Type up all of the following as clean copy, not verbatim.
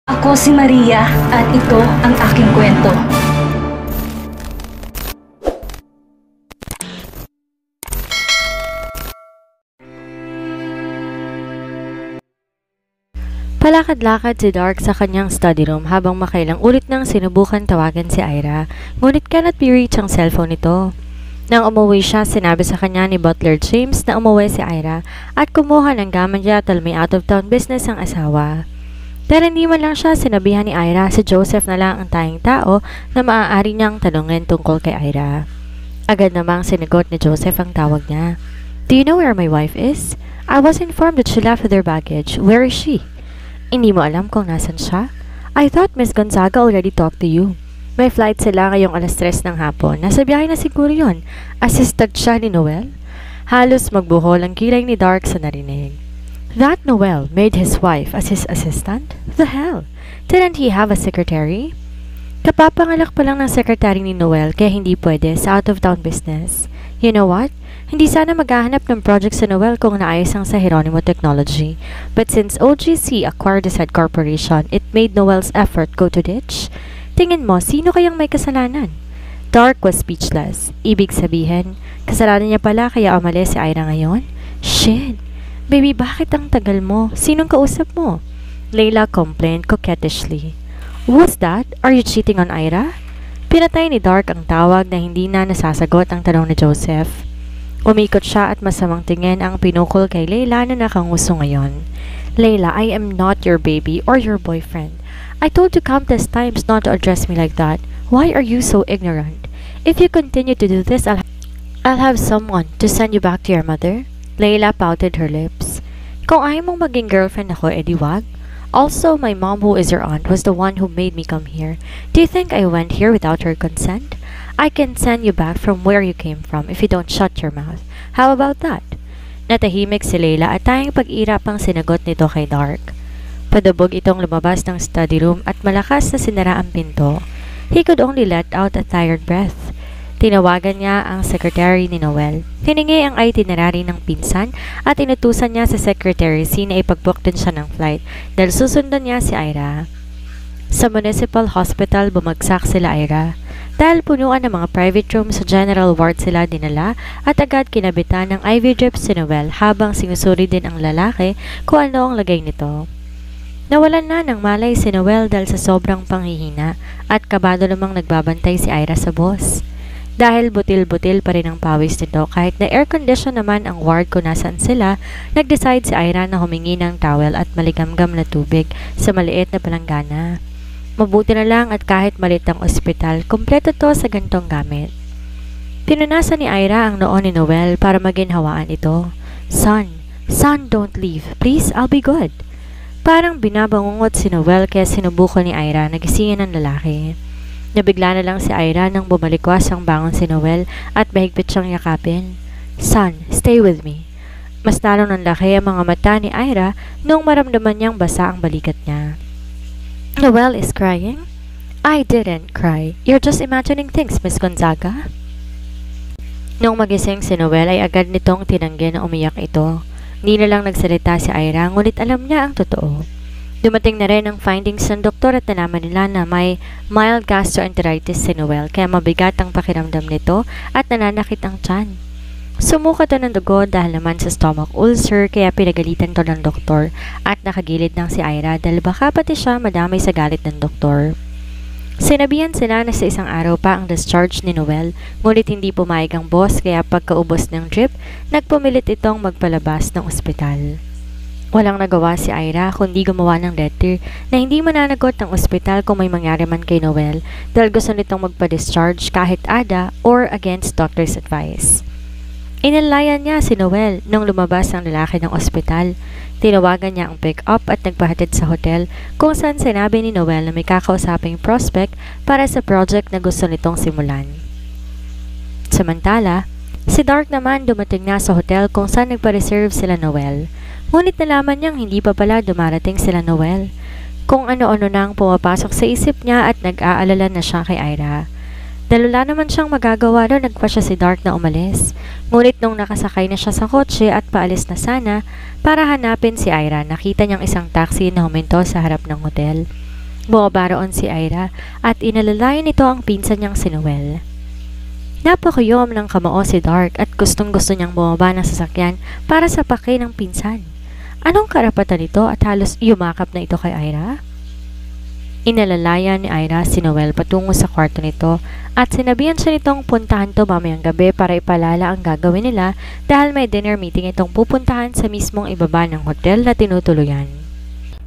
Ako si Maria at ito ang aking kwento. Palakad-lakad si Dark sa kanyang study room habang makailang ulit nang sinubukan tawagan si Ira, ngunit cannot be reached ang cellphone nito. Nang umuwi siya, sinabi sa kanya ni Butler James na umuwi si Ira at kumuha ng gamit niya dahil may out-of-town business ang asawa. Pero hindi man lang siya sinabihan ni Ira, si Joseph na lang ang tanging tao na maaari niyang tanungin tungkol kay Ira. Agad namang sinagot ni Joseph ang tawag niya. "Do you know where my wife is? I was informed that she left with her baggage. Where is she?" "Hindi mo alam kung nasan siya? I thought Miss Gonzaga already talked to you. May flight sila ngayong 3:00 ng hapon. Nasa biyahe na siguro yun." Assisted siya ni Noel. Halos magbuhol ang kilay ni Dark sa narinig. That Noel made his wife as his assistant? The hell? Didn't he have a secretary? Kapapangalak pa lang ng secretary ni Noel kaya hindi pwede sa out-of-town business. You know what? Hindi sana maghahanap ng project sa Noel kung naayos ang sa Geronimo Technology. But since OGC acquired the said corporation, it made Noel's effort go to ditch. Tingin mo, sino kayang may kasalanan? Dark was speechless. Ibig sabihin, kasalanan niya pala kaya umalis si Ira ngayon? Shit! Baby, bakit ang tagal mo? Sinong kausap mo? Layla complained coquettishly. Who's that? Are you cheating on Ira? Pinatay ni Dark ang tawag na hindi na nasasagot ang tanong ni Joseph. Umikot siya at masamang tingin ang pinukol kay Layla na nakanguso ngayon. Layla, I am not your baby or your boyfriend. I told you countless times not to address me like that. Why are you so ignorant? If you continue to do this, I'll have someone to send you back to your mother. Layla pouted her lips. Kung ayaw mong maging girlfriend ako, edi wag. Also, my mom, who is your aunt, was the one who made me come here. Do you think I went here without her consent? I can send you back from where you came from if you don't shut your mouth. How about that? Natahimik si Layla at tayong pag-irapang sinagot nito kay Dark. Padabog itong lumabas ng study room at malakas na sinara ang pinto. He could only let out a tired breath. Tinawagan niya ang secretary ni Noel. Hiningi ang itinerary ng pinsan at inutusan niya sa secretary na ipag-book din siya ng flight dahil susundan niya si Ira. Sa municipal hospital, bumagsak sila Ira. Dahil punuan ng mga private room sa general ward sila dinala at agad kinabitan ng IV drip si Noel habang sinusuri din ang lalaki kung ano ang lagay nito. Nawalan na ng malay si Noel dahil sa sobrang panghihina at kabado namang nagbabantay si Ira sa boss. Dahil butil-butil pa rin ang pawis nito kahit na air-condition naman ang ward kung nasaan sila, nag-decide si Ira na humingi ng towel at maligamgam na tubig sa maliit na palanggana. Mabuti na lang at kahit maliit ang ospital, kompleto to sa gantong gamit. Pinunasan ni Ira ang noo ni Noel para maginhawaan ito. Son, don't leave. Please, I'll be good. Parang binabangungot si Noel kaya sinubukan ni Ira na gisingin ng lalaki. Nabigla na lang si Ira nang bumalikwas ang bangon si Noel at mahigpit siyang yakapin. Son, stay with me. Mas lalong nanlaki ang mga mata ni Ira nung maramdaman niyang basa ang balikat niya. Noel is crying? I didn't cry. You're just imagining things, Miss Gonzaga. Nung magising si Noel ay agad nitong tinanggi na umiyak ito. Hindi na lang nagsalita si Ira ngunit alam niya ang totoo. Dumating na rin ang findings ng doktor at nalaman nila na may mild gastroenteritis si Noel kaya mabigat ang pakiramdam nito at nananakit ang tiyan. Sumuka to ng dugo dahil naman sa stomach ulcer kaya pinagalitan to ng doktor at nakagilid ng si Ira dahil baka pati siya madamay sa galit ng doktor. Sinabihan sila na sa isang araw pa ang discharge ni Noel ngunit hindi pumayag ang boss kaya pagkaubos ng drip, nagpumilit itong magpalabas ng ospital. Walang nagawa si Ira kundi gumawa ng letter na hindi mananagot ng ospital kung may mangyari man kay Noel dahil gusto nitong magpa-discharge kahit ada or against doctor's advice. Inalayan niya si Noel nung lumabas ang lalaki ng ospital. Tinawagan niya ang pick-up at nagpahatid sa hotel kung saan sinabi ni Noel na may kakausaping prospect para sa project na gusto nitong simulan. Samantala, si Dark naman dumating na sa hotel kung saan nagpa-reserve sila Noel. Ngunit nalaman niyang hindi pa pala dumarating sila Noel. Kung ano-ano nang pumapasok sa isip niya at nag-aalala na siya kay Ira. Dahil wala naman siyang magagawa doon, nagpa siya si Dark na umalis. Ngunit nung nakasakay na siya sa kotse at paalis na sana, para hanapin si Ira, nakita niyang isang taxi na huminto sa harap ng hotel. Bumaba roon si Ira at inalalayan nito ang pinsan niyang si Noel. Napakayom ng kamao si Dark at gustong-gusto niyang bumaba ng sasakyan para sa pake ng pinsan. Anong karapatan nito at halos yumakap na ito kay Ira? Inalalayan ni Ira si Noel patungo sa kwarto nito at sinabihan siya nitong puntahan to mamayang gabi para ipalala ang gagawin nila dahil may dinner meeting itong pupuntahan sa mismong ibaba ng hotel na tinutuluyan.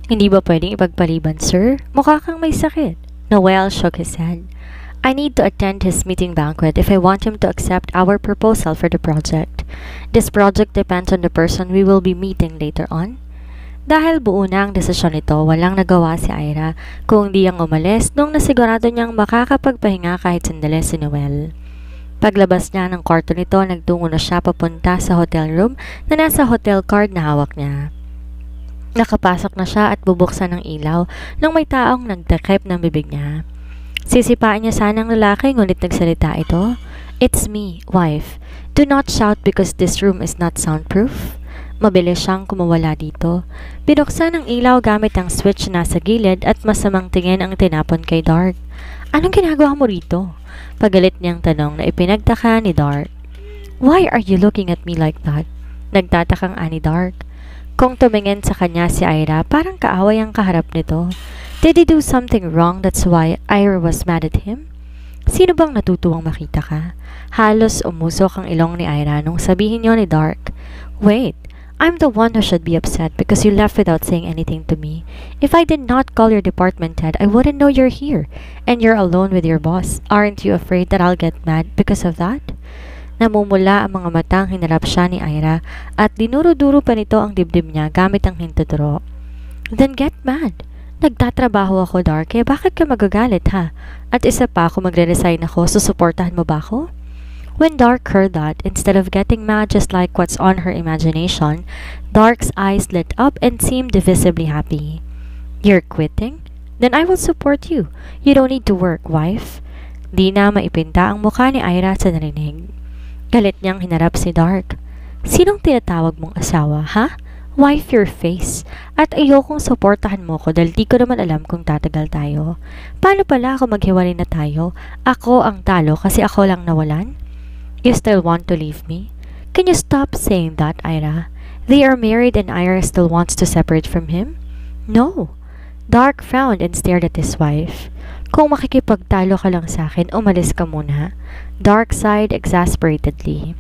Hindi ba pwedeng ipagpaliban, sir? Mukha kang may sakit. Noel shook his head. I need to attend his meeting banquet if I want him to accept our proposal for the project. This project depends on the person we will be meeting later on. Dahil buo na ang desisyon nito, walang nagawa si Ira kung di ang umalis nung nasigurado niyang makakapagpahinga kahit sandali si Noel. Paglabas niya ng kwarto nito, nagtungo na siya papunta sa hotel room na nasa hotel card na hawak niya. Nakapasok na siya at bubuksan ng ilaw nang may taong nagtakip ng bibig niya. Sisipain niya sanang lalaki ngunit nagsalita ito. It's me, wife. Do not shout because this room is not soundproof. Mabilis siyang kumawala dito. Binuksan ang ilaw gamit ang switch na nasa gilid at masamang tingin ang tinapon kay Dark. Anong ginagawa mo rito? Pagalit niyang tanong na ipinagtaka ni Dark. Why are you looking at me like that? Nagtatakang ani Dark. Kung tumingin sa kanya si Ira, parang kaaway ang kaharap nito. Did he do something wrong that's why Ira was mad at him? Sino bang natutuwang makita ka? Halos umusok ang ilong ni Ira nung sabihin niyo ni Dark. Wait, I'm the one who should be upset because you left without saying anything to me. If I did not call your department head, I wouldn't know you're here. And you're alone with your boss. Aren't you afraid that I'll get mad because of that? Namumula ang mga matang hinarap siya ni Ira at dinuro-duro pa nito ang dibdib niya gamit ang hintuturo. Then get mad. Nagtatrabaho ako, Dark, bakit ka magagalit ha? At isa pa ako magre-resign ako, susuportahan mo ba ako? When Dark heard that, instead of getting mad just like what's on her imagination, Dark's eyes lit up and seemed visibly happy. You're quitting? Then I will support you. You don't need to work, wife. Di na maipinta ang mukha ni Ira sa narinig. Galit niyang hinarap si Dark. Sinong tinatawag mong asawa, ha? Wife your face. At ayokong suportahan mo ko dahil di ko naman alam kung tatagal tayo. Paano pala ako maghiwalay na tayo? Ako ang talo kasi ako lang nawalan? You still want to leave me? Can you stop saying that, Ira? They are married and Ira still wants to separate from him? No. Dark frowned and stared at his wife. Kung makikipagtalo ka lang sa akin, umalis ka muna. Dark sighed exasperatedly.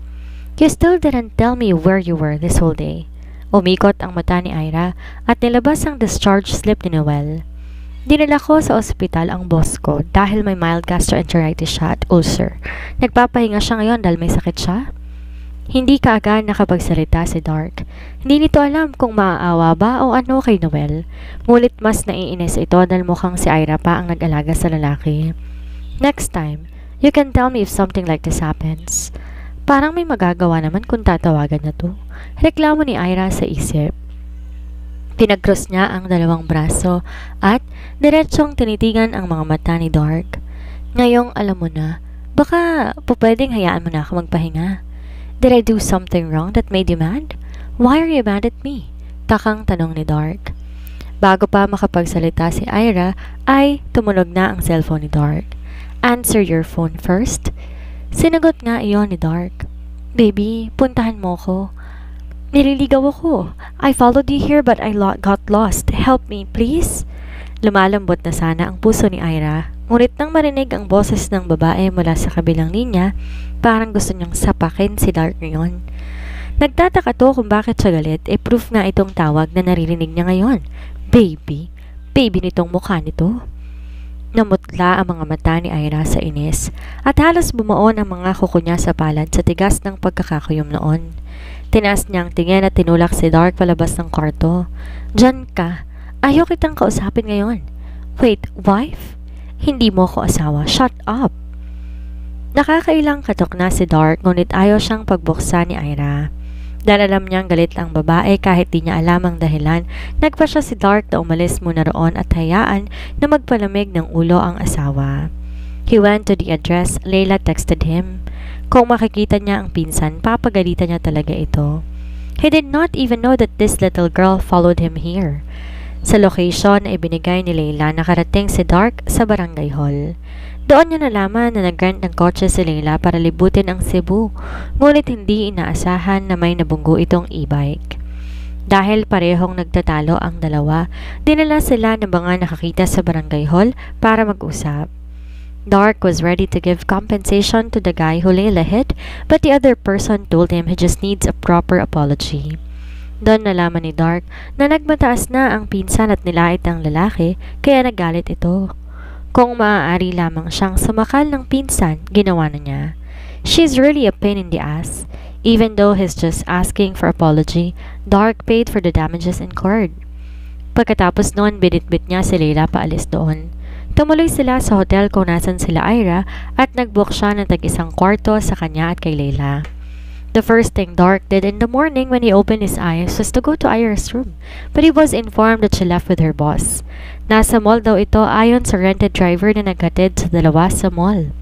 You still didn't tell me where you were this whole day. Umikot ang mata ni Ira at nilabas ang discharge slip ni Noel. Dinala ko sa ospital ang boss ko dahil may mild gastroenteritis siya at ulcer. Nagpapahinga siya ngayon dahil may sakit siya. Hindi kaagad nakapagsalita si Dark. Hindi nito alam kung maaawa ba o ano kay Noel. Ngunit mas naiinis ito dahil mukhang si Ira pa ang nag-alaga sa lalaki. Next time, you can tell me if something like this happens. Parang may magagawa naman kung tatawagan na to. Reklamo ni Ira sa isip. Pinag-cross niya ang dalawang braso at diretsong tinitigan ang mga mata ni Dark. Ngayong alam mo na, baka pwedeng hayaan mo na ako magpahinga. Did I do something wrong that made you mad? Why are you mad at me? Takang tanong ni Dark. Bago pa makapagsalita si Ira, ay tumunog na ang cellphone ni Dark. Answer your phone first. Sinagot nga iyon ni Dark. Baby, puntahan mo ko. Nililigaw ako. I followed you here but I got lost. Help me, please. Lumalambot na sana ang puso ni Ira. Ngunit nang marinig ang boses ng babae mula sa kabilang linya, parang gusto niyang sapakin si Dark ngayon. Nagtataka to kung bakit siya galit, proof nga itong tawag na naririnig niya ngayon. Baby? Baby nitong mukha nito. Namutla ang mga mata ni Ira sa inis at halos bumuon ang mga kuko niya sa palad sa tigas ng pagkakakuyom noon. Tinaas niyang tingin at tinulak si Dark palabas ng kwarto. Diyan ka. Ayaw kitang kausapin ngayon. Wait, wife? Hindi mo ko asawa. Shut up. Nakakailang katok na si Dark ngunit ayaw siyang pagbuksan ni Ira. Dahil alam niyang galit ang babae kahit di niya alam ang dahilan, nagpa siya si Dark na umalis muna roon at hayaan na magpalamig ng ulo ang asawa. He went to the address Layla texted him. Kung makikita niya ang pinsan, papagalitan niya talaga ito. He did not even know that this little girl followed him here. Sa location na ibinigay ni Leila, nakarating si Dark sa barangay hall. Doon niya nalaman na nag-rent ng kotse si Leila para libutin ang Cebu, ngunit hindi inaasahan na may nabunggo itong e-bike. Dahil parehong nagtatalo ang dalawa, dinala sila ng mga nakakita sa barangay hall para mag-usap. Dark was ready to give compensation to the guy who Leila hit, but the other person told him he just needs a proper apology. Doon nalaman ni Dark na nagmataas na ang pinsan at nilait ang lalaki, kaya nagalit ito. Kung maaari lamang siyang sumakal ng pinsan, ginawa na niya. She's really a pain in the ass. Even though he's just asking for apology, Dark paid for the damages incurred. Pagkatapos noon, binitbit niya si Leila paalis doon. Tumuloy sila sa hotel kung nasan sila Ira at nagbook siya ng tag-isang kwarto sa kanya at kay Leila. The first thing Dark did in the morning when he opened his eyes was to go to Ira's room, but he was informed that she left with her boss. Nasa mall daw ito ayon sa rented driver na naghatid sa dalawa sa mall.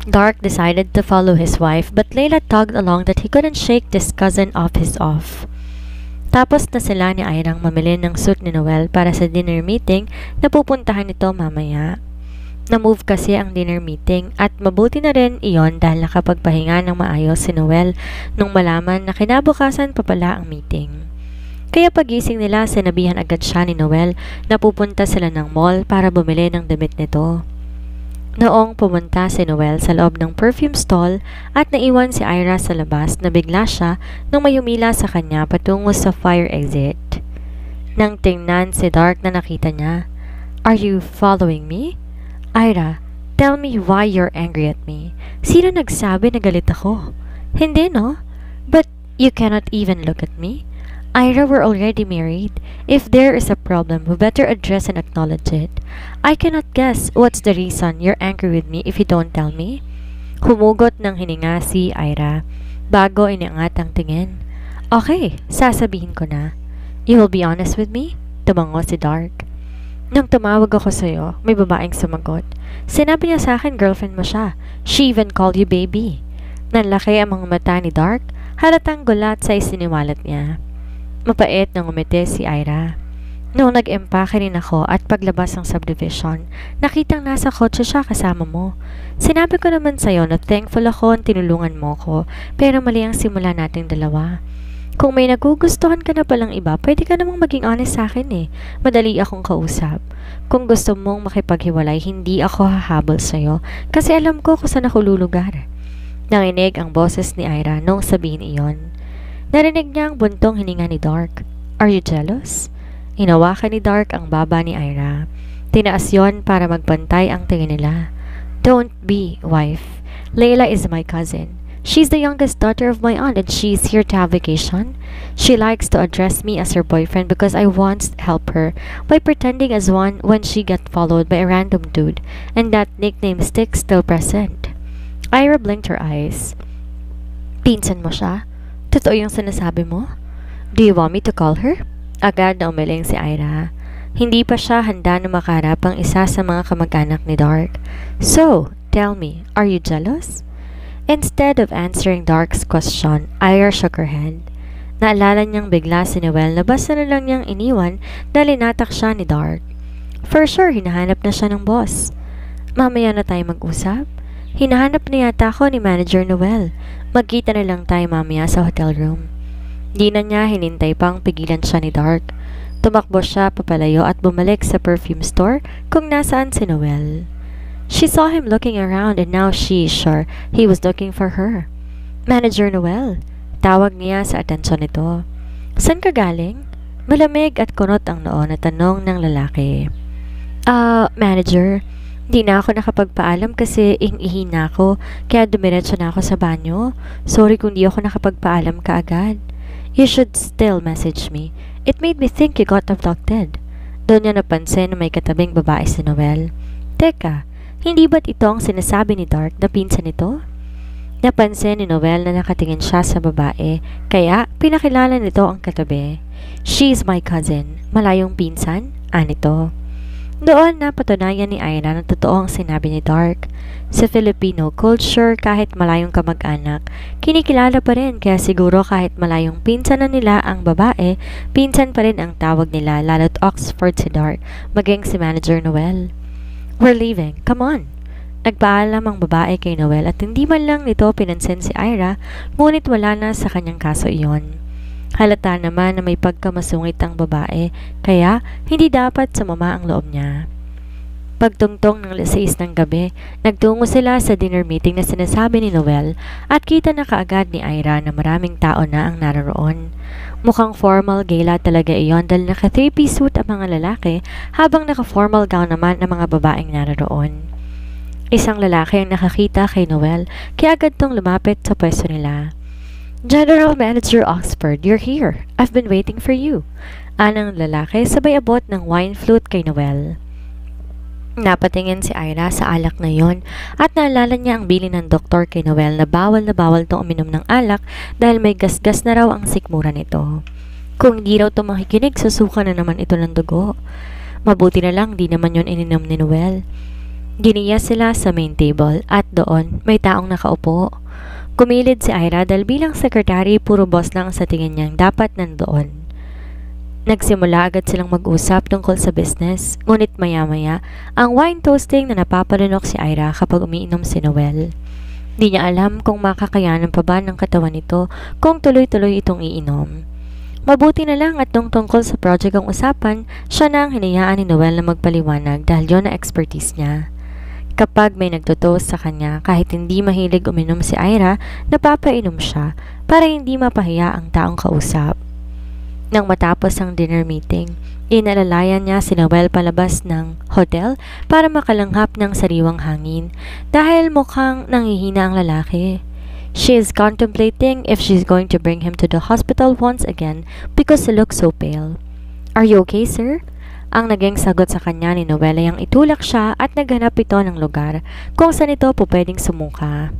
Dark decided to follow his wife, but Leila tugged along that he couldn't shake this cousin off his off. Tapos na sila ni Irang mamili ng suit ni Noel para sa dinner meeting na pupuntahan nito mamaya. Na-move kasi ang dinner meeting at mabuti na rin iyon dahil nakapagpahinga ng maayos si Noel nung malaman na kinabukasan pa pala ang meeting. Kaya pagising nila, sinabihan agad siya ni Noel na pupunta sila ng mall para bumili ng damit nito. Noong pumunta si Noel sa loob ng perfume stall at naiwan si Ira sa labas, nabigla siya nung may humila sa kanya patungo sa fire exit. Nang tingnan si Dark na nakita niya, "Are you following me? Ira, tell me why you're angry at me. Sino nagsabi na galit ako? Hindi, no? But you cannot even look at me? Ira, we're already married. If there is a problem, we better address and acknowledge it. I cannot guess what's the reason you're angry with me if you don't tell me." Humugot ng hininga si Ira bago iniangat ang tingin. "Okay, sasabihin ko na. You will be honest with me?" Tumango si Dark. "Nung tumawag ako sa'yo, may babaeng sumagot. Sinabi niya sa akin girlfriend mo siya. She even called you baby." Nanlaki ang mga mata ni Dark, halatang gulat sa isiniwalat niya. Mapait na ngumiti si Ira. "Noong nag-empake rin ako at paglabas ng subdivision, nakitang nasa kotse siya kasama mo. Sinabi ko naman sa'yo na thankful ako at tinulungan mo ko, pero mali ang simula nating dalawa. Kung may nagugustuhan ka na palang iba, pwede ka namang maging honest sa akin eh. Madali akong kausap. Kung gusto mong makipaghiwalay, hindi ako hahabol sa'yo kasi alam ko kung saan ako lulugar." Nanginig ang boses ni Ira nung sabihin iyon. Narinig niya ang buntong hininga ni Dark. "Are you jealous?" Hinawakan ni Dark ang baba ni Ira. Tinaas yon para magbantay ang tingin nila. "Don't be, wife. Leila is my cousin. She's the youngest daughter of my aunt and she's here to have vacation. She likes to address me as her boyfriend because I once helped her by pretending as one when she got followed by a random dude, and that nickname sticks still present." Ira blinked her eyes. "Pinsan mo siya? Totoo yung sinasabi mo? Do you want me to call her?" Agad na umiling si Ira. Hindi pa siya handa na makaharap ang isa sa mga kamag-anak ni Dark. "So, tell me, are you jealous?" Instead of answering Dark's question, Ira shook her head. Naalala niyang bigla si Noel na basta na lang niyang iniwan dahil inatak siya ni Dark. For sure, hinahanap na siya ng boss. "Mamaya na tayo mag-usap. Hinahanap na yata ako ni Manager Noel. Magkita na lang tayo mamaya sa hotel room." Di na niya hinintay pang pigilan siya ni Dark. Tumakbo siya papalayo at bumalik sa perfume store kung nasaan si Noel. She saw him looking around and now she is sure he was looking for her. "Manager Noel," tawag niya sa atensyon nito. "Saan ka galing?" Malamig at kunot ang noo na tanong ng lalaki. Manager, di na ako nakapagpaalam kasi ihi na ako, kaya dumiretso na ako sa banyo. Sorry kung di ako nakapagpaalam kaagad. You should still message me. It made me think you got abducted." Doon niya napansin na may katabing babae si Noel. "Teka, hindi ba't ito ang sinasabi ni Dark na pinsan nito?" Napansin ni Noel na nakatingin siya sa babae, kaya pinakilala nito ang katabi. "She's my cousin, malayong pinsan," anito. Doon napatunayan ni Ira na totoo ang sinabi ni Dark. Sa Filipino culture, kahit malayong kamag-anak, kinikilala pa rin kaya siguro kahit malayong pinsan na nila ang babae, pinsan pa rin ang tawag nila lalo't Oxford si Dark, maging si Manager Noel. "We're leaving, come on." Nagpaalam ang babae kay Noel at hindi man lang nito pinansin si Ira, ngunit wala na sa kanyang kaso iyon. Halata naman na may pagkamasungit ang babae, kaya hindi dapat sumama ang loob niya. Pagtungtong ng 6 ng gabi, nagtungo sila sa dinner meeting na sinasabi ni Noel at kita na kaagad ni Ira na maraming tao na ang naroon. Mukhang formal gala talaga iyon dahil naka 3-piece suit ang mga lalaki habang naka formal gown naman ang mga babaeng naroon. Isang lalaki ang nakakita kay Noel kaya agad tong lumapit sa pwesto nila. "General Manager Oxford, you're here. I've been waiting for you." Anang lalaki sabay abot ng wine flute kay Noel. Napatingin si Ira sa alak na yon at naalala niya ang bilin ng doktor kay Noel na bawal tong uminom ng alak dahil may gasgas na raw ang sikmura nito. Kung hindi raw ito makikinig, susuka na naman ito ng dugo. Mabuti na lang di naman yon ininom ni Noel. Giniya sila sa main table at doon may taong nakaupo. Kumilid si Ira dahil bilang sekretary puro boss lang sa tingin niyang dapat nandoon. Nagsimula agad silang mag-usap tungkol sa business, ngunit maya-maya ang wine toasting na napapalunok si Ira kapag umiinom si Noel. Di niya alam kung makakayanan pa ba ng katawan nito kung tuloy-tuloy itong iinom. Mabuti na lang at nung tungkol sa project ang usapan, siya na ang hinayaan ni Noel na magpaliwanag dahil yon na expertise niya. Kapag may nagtotoast sa kanya, kahit hindi mahilig uminom si Ira, napapainom siya para hindi mapahiya ang taong kausap. Nang matapos ang dinner meeting, inalalayan niya si Noel palabas ng hotel para makalanghap ng sariwang hangin dahil mukhang nangihina ang lalaki. She is contemplating if she's going to bring him to the hospital once again because he looks so pale. "Are you okay, sir?" Ang naging sagot sa kanya ni Noel ay ang itulak siya at naghanap ito ng lugar kung saan ito po pwedeng sumuka.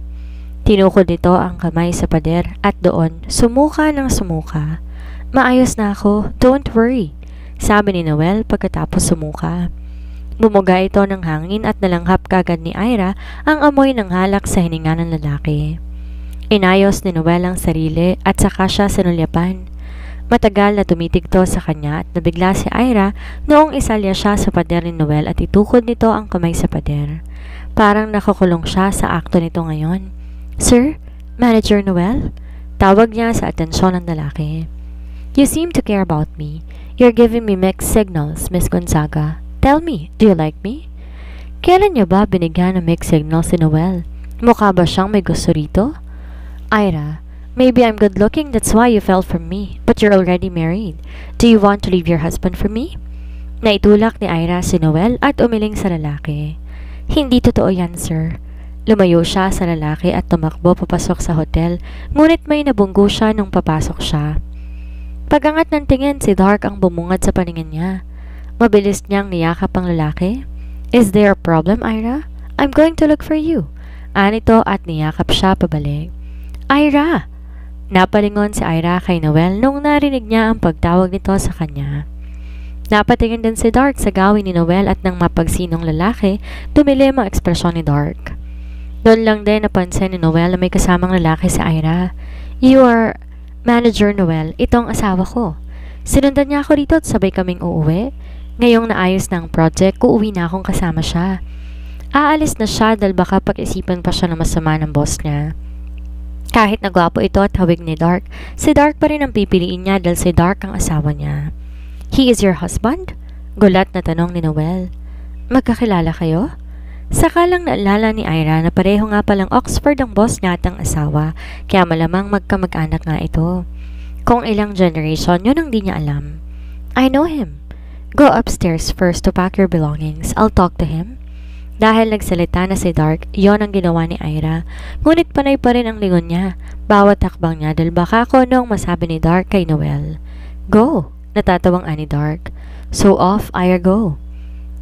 Tinukod nito ang kamay sa pader at doon sumuka ng sumuka. "Maayos na ako, don't worry," sabi ni Noel pagkatapos sumuka. Bumuga ito ng hangin at nalanghap kagad ni Ira ang amoy ng halak sa hininga ng lalaki. Inayos ni Noel ang sarili at saka siya sinulyapan. Matagal na tumitigto sa kanya at nabigla si Ira noong isalya siya sa pader ni Noel at itukod nito ang kamay sa pader. Parang nakakulong siya sa akto nito ngayon. "Sir, Manager Noel?" Tawag niya sa atensyon ng lalaki. "You seem to care about me. You're giving me mixed signals, Miss Gonzaga. Tell me, do you like me?" Kailan niya ba binigyan ng mixed signals si Noel? Mukha ba siyang may gusto rito? "Ira, maybe I'm good looking, that's why you fell for me. But you're already married. Do you want to leave your husband for me?" Naitulak ni Ira si Noel at umiling sa lalaki. "Hindi totoo yan, sir." Lumayo siya sa lalaki at tumakbo papasok sa hotel, ngunit may nabunggo siya nung papasok siya. Pagangat ng tingin, si Dark ang bumungad sa paningin niya. Mabilis niyang niyakap ang lalaki. "Is there a problem, Ira? I'm going to look for you." Anito at niyakap siya pabalik. "Ira!" Napalingon si Ira kay Noel nung narinig niya ang pagtawag nito sa kanya. Napatingin din si Dark sa gawin ni Noel at nang mapagsinong lalaki, tumilim ang ekspresyon ni Dark. Doon lang din napansin ni Noel na may kasamang lalaki si Ira. "You are Manager Noel, itong asawa ko. Sinundan niya ako dito at sabay kaming uuwi. Ngayong naayos na ang project, uuwi na akong kasama siya. Aalis na siya dahil baka pag-isipan pa siya na masama ng boss niya." Kahit nagwapo ito at hawig ni Dark, si Dark pa rin ang pipiliin niya dahil si Dark ang asawa niya. "He is your husband?" Gulat na tanong ni Noel. "Magkakilala kayo?" Saka lang naalala ni Ira na pareho nga palang Oxford ang boss niya at ang asawa, kaya malamang magkamag-anak nga ito. Kung ilang generation, yun ang di niya alam. "I know him. Go upstairs first to pack your belongings. I'll talk to him." Dahil nagsalita na si Dark, yon ang ginawa ni Ira. Ngunit panay pa rin ang lingon niya. Bawat hakbang niya dahil baka nung masabi ni Dark kay Noel. "Go!" Natatawang ani Dark. So off, Ira go.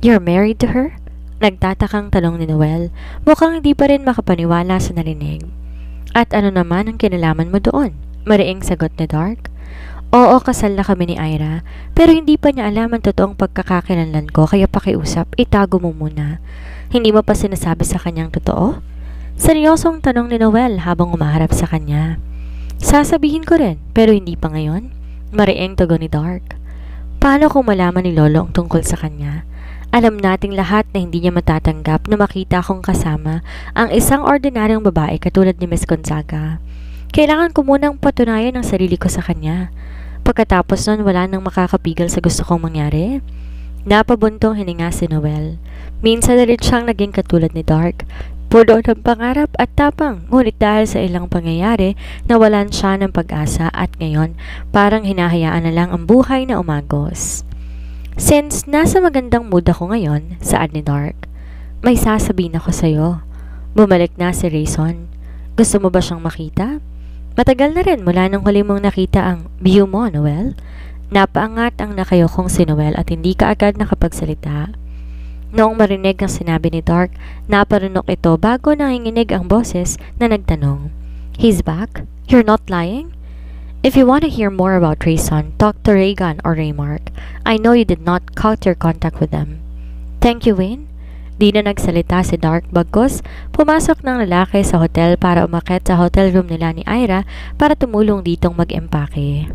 "You're married to her?" Nagtatakang tanong ni Noel. Mukhang hindi pa rin makapaniwala sa narinig. "At ano naman ang kinalaman mo doon?" Mariing sagot ni Dark. Oo, kasal na kami ni Ira, pero hindi pa niya alam ang totoong pagkakakilanlan ko kaya pakiusap, itago mo muna. Hindi mo pa sinasabi sa kanyang totoo? Seryosong tanong ni Noel habang umaharap sa kanya. Sasabihin ko rin, pero hindi pa ngayon. Mariing tugon ni Dark. Paano kung malaman ni Lolo ang tungkol sa kanya? Alam nating lahat na hindi niya matatanggap na makita akong kasama ang isang ordinaryong babae katulad ni Miss Gonzaga. Kailangan ko munang patunayan ang sarili ko sa kanya. Pagkatapos nun, wala nang makakapigil sa gusto kong mangyari. Napabuntong hininga si Noel. Minsan na rin siyang naging katulad ni Dark. Puno ng pangarap at tapang, ngunit dahil sa ilang pangyayari, nawalan siya ng pag-asa at ngayon parang hinahayaan na lang ang buhay na umagos. Since nasa magandang mood ako ngayon, saad ni Dark, may sasabihin ako sa'yo. Bumalik na si Rayson. Gusto mo ba siyang makita? Matagal na rin mula nang huli mong nakita ang view mo, Noel. Napaangat ang nakayokong si Noel at hindi ka agad nakapagsalita. Noong marinig ang sinabi ni Dark, naparunok ito bago nanginginig ang boses na nagtanong. He's back? You're not lying? If you want to hear more about Rayson, talk to Reagan or Raymark. I know you did not cut your contact with them. Thank you, Wayne. Di na nagsalita si Dark bagkus, pumasok ng lalaki sa hotel para umakyat sa hotel room nila ni Ira para tumulong ditong mag-empake.